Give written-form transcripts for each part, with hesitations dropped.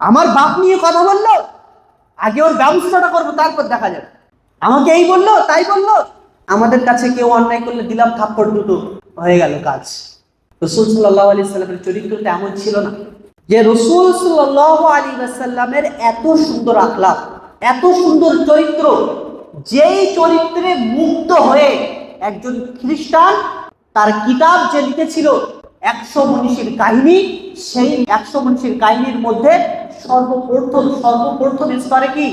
আমার বাপ নিয়ে কথা বললো, আগে ওর ব্যবস্থাটা করবো, তারপর দেখা যাবে। আমাকে এই বললো, তাই বললো। আমাদের কাছে কেউ অন্যায় করলে দিলাম থাপ্পড়, দুটো হয়ে গেল কাজ। রাসূল সাল্লাল্লাহু আলাইহি ওয়াসাল্লামের চরিত্রটা এমন ছিল না যে রাসূল সাল্লাল্লাহু আলাইহি ওয়াসাল্লামের এত সুন্দর আখলাক, এত সুন্দর চরিত্র, যেই চরিত্রে মুগ্ধ হয়ে একজন খ্রিস্টান তার কিতাব যে লিখেছিল 100 মনীষীর কাহিনী, সেই 100 মনীষীর কাহিনীর মধ্যে সর্বপ্রথম স্তরে কি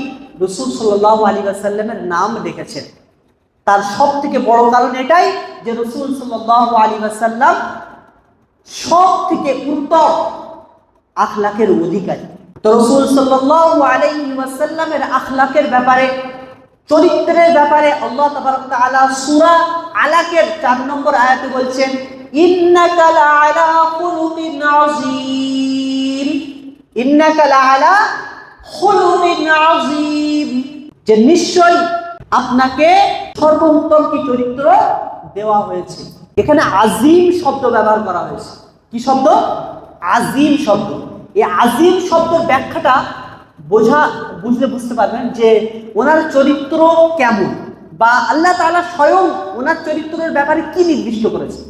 রাসূল সাল্লাল্লাহু আলাইহি ওয়াসাল্লামের নাম লিখেছেন। তার সব থেকে বড় কারণ এটাই যে রাসূল সাল্লাল্লাহু আলাইহি ওয়াসাল্লাম সব থেকে উত্তম আখলাকের অধিকারী। তো রাসূল সাল্লাল্লাহু আলাইহি ওয়াসাল্লামের আখলাকের ব্যাপারে, চরিত্রের ব্যাপারে আল্লাহ তাবারক তাআলা সূরা আলাকের 4 নম্বর আয়াতে বলছেন, ইন্নাকা লাআলা খুলুকিন আযীম, ইন্নাকা লাআলা খুলুকিন আযীম, যে নিশ্চয়ই আপনাকে সর্বোত্তম কি চরিত্র দেওয়া হয়েছে। এখানে আজিম শব্দ ব্যবহার করা হয়েছে। কি শব্দ? আজিম শব্দ। এই আজিম শব্দের ব্যাখ্যাটা বুঝতে পারবেন যে ওনার চরিত্র কেমন, বা আল্লাহ তাআলা স্বয়ং ওনার চরিত্রের ব্যাপারে কি নির্দিষ্ট করেছে।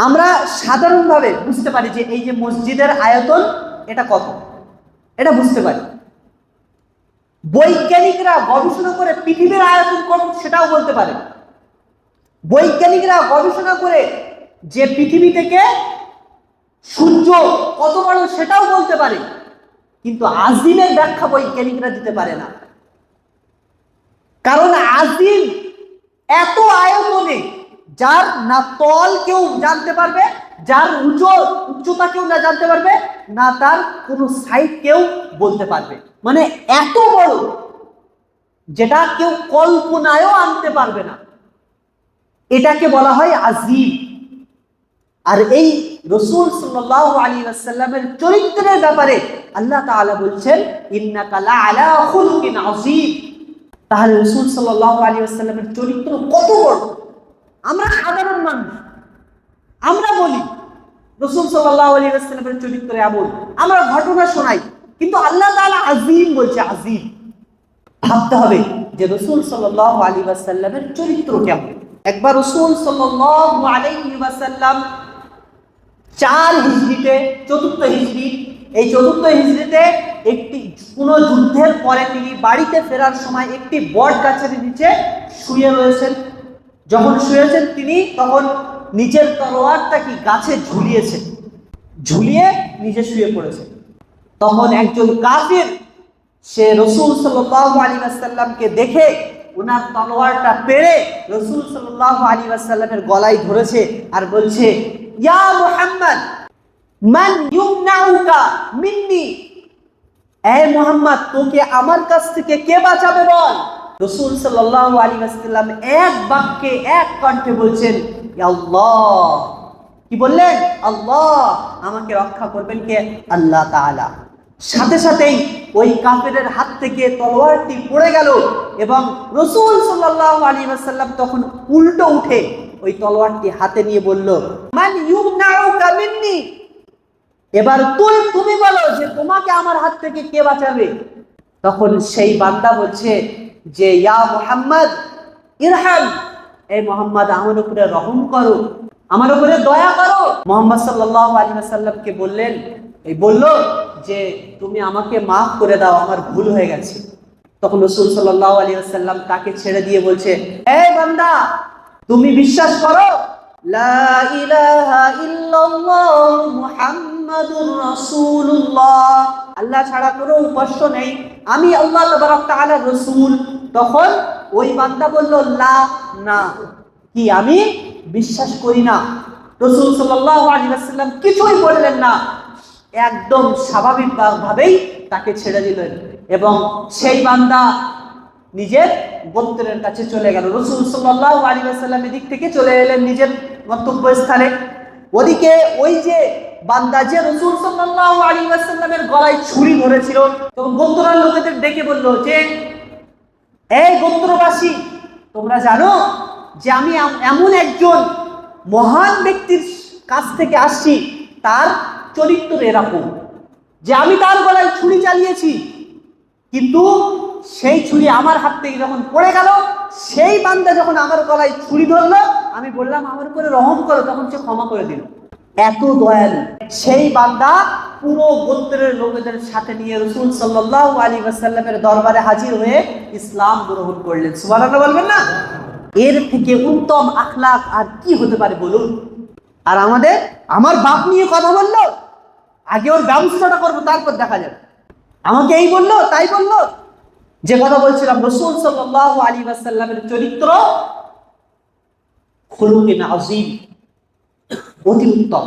আমরা সাধারণভাবে বুঝতে পারি যে এই যে মসজিদের আয়তন এটা কত, এটা বুঝতে পারি। বৈজ্ঞানিকরা গবেষণা করে পৃথিবীর আয়তন কত সেটাও বলতে পারে। বৈজ্ঞানিকরা গবেষণা করে যে পৃথিবী থেকে সূর্য কত বড় সেটাও বলতে পারে, কিন্তু আজিমের ব্যাখ্যা বৈজ্ঞানিকরা দিতে পারে না। কারণ আজিম এত আয়তনে, যার না তল কেউ জানতে পারবে, যার উচ্চতা কেউ না জানতে পারবে, না তার কোনো সাইড কেউ বলতে পারবে, মানে এত বড় যেটা কেউ কল্পনায়ও আনতে পারবে না, এটাকে বলা হয় আজিম। আর এই রাসূল সাল্লাল্লাহু আলাইহি ওয়াসাল্লামের চরিত্রের ব্যাপারে আল্লাহ তাআলা বলছেন, ইন্নাকা লাআলা খুলুকিন আযীম। তাহলে রাসূল সাল্লাল্লাহু আলাইহি ওয়াসাল্লামের চরিত্র কত বড়। আমরা সাধারণ মানুষ, আমরা বলি রাসূল সাল্লাল্লাহু আলাইহি ওয়াসাল্লামের চরিত্র এমন, আমরা ঘটনা শোনাই, কিন্তু আল্লাহ তাআলা আযীম বলছে, আযীম। ভাবতে হবে যে রাসূল সাল্লাল্লাহু আলাইহি ওয়াসাল্লামের চরিত্র কেমন। একবার রাসূল সাল্লাল্লাহু আলাইহি ওয়াসাল্লাম 4 হিজরিতে, চতুর্থ হিজরি, এই চতুর্থ হিজরিতে একটি কোনো যুদ্ধের পরে তিনি বাড়িতে ফেরার সময় একটি বট গাছের নিচে শুয়ে রয়েছেন। যখন শুয়েছেন তিনি তখন নিজের তলোয়ারটা কি গাছে ঝুলিয়েছেন, ঝুলিয়ে নিজে শুয়ে পড়েছেন। তখন একজন কাফির সে রাসূল সাল্লাল্লাহু আলাইহি ওয়াসাল্লামকে দেখে ওনার তলোয়ারটা পেড়ে রাসূল সাল্লাল্লাহু আলাইহি ওয়াসাল্লামের গলায় ধরেছে আর বলছে, ইয়া মুহাম্মদ মান ইউমনাউকা মিন্নি, এ মুহাম্মদ তোকে আমার কাছ থেকে কে বাঁচাবে বল। রাসূল সাল্লাল্লাহু আলাইহি ওয়াসাল্লাম এক বাক্যে, এক কণ্ঠে বলছেন, ইয়া আল্লাহ। কি বললেন? আল্লাহ, আমাকে রক্ষা করবেন কে? আল্লাহ তাআলা। সাথে সাথেই ওই কাফেরের হাত থেকে তলোয়ারটি পড়ে গেল এবং রাসূল সাল্লাল্লাহু আলাইহি ওয়াসাল্লাম তখন উল্টো উঠে ওই তলোয়ারটি হাতে নিয়ে বলল, মান ইউমনাউকা মিন্নি, এবার তুমি বলো যে তোমাকে আমার হাত থেকে কে বাঁচাবে। তখন সেই বান্দা বলছে যে, ইয়া মুহাম্মদ ইরহাম, এই মুহাম্মদ আমার উপরে রহম করো, আমার উপরে দয়া করো। মুহাম্মদ সাল্লাল্লাহু আলাইহি ওয়াসাল্লামকে বললেন, বলল যে তুমি আমাকে মাফ করে দাও, আমার ভুল হয়ে গেছে। তখন রাসূল সাল্লাল্লাহু আলাইহি ওয়াসাল্লাম তাকে ছেড়ে দিয়ে বলছে, এই বান্দা তুমি বিশ্বাস করো লা ইলাহা ইল্লাল্লাহ মুহাম্মাদুর রাসূলুল্লাহ, আল্লাহ ছাড়া কোনো উপাস্য নেই, আমি আল্লাহ তাবারক তাআলার রাসূল। তখন ওই বান্দা বলল, লা, না, কি আমি বিশ্বাস করি না। রাসূল সাল্লাল্লাহু আলাইহি ওয়াসাল্লাম কিছুই বললেন না, একদম স্বাভাবিকভাবেই তাকে ছেড়ে দিলেন এবং সেই বান্দা নিজের গোত্রের কাছে চলে গেল। রাসূল সাল্লাল্লাহু আলাইহি ওয়াসাল্লাম এদিক থেকে চলে এলেন নিজের গন্তব্যস্থানে। ওদিকে ওই যে বান্দা যে রাসূল সাল্লাল্লাহু আলাইহি ওয়াসাল্লামের গলায় ছুরি ধরেছিল, তখন গোত্রের লোকেদের ডেকে বলল যে, এই গোত্রবাসী, তোমরা জানো যে আমি এমন একজন মহান ব্যক্তির কাছ থেকে আসছি, তার চরিত্র এরকম, যে আমি তার গলায় ছুরি চালিয়েছি, কিন্তু সেই ছুরি আমার হাত থেকে যখন পড়ে গেল, সেই বান্দা যখন আমার গলায় ছুরি ধরলো, আমি বললাম আমার উপরে রহম করো, তখন সে ক্ষমা করে দিল। এত দয়ালু সেই বান্দা পুরো গোত্রের লোকেদের সাথে নিয়ে রাসূল সাল্লাল্লাহু আলাইহি ওয়াসাল্লামের দরবারে হাজির হয়ে ইসলাম গ্রহণ করলেন। সুবহানাল্লাহ বলবেন না? এর থেকে উত্তম আখলাক আর কি হতে পারে বলুন? আর আমার বাপ নিয়ে কথা বললো, আগে ওর ব্যবস্থাটা করবো, তারপর দেখা যাবে। আমাকে এই বললো তাই বললো, যে কথা বলছিলাম রাসূল সাল্লাল্লাহু আলাইহি ওয়াসাল্লামের চরিত্র খুলুকিন আযীম, অতি উত্তম।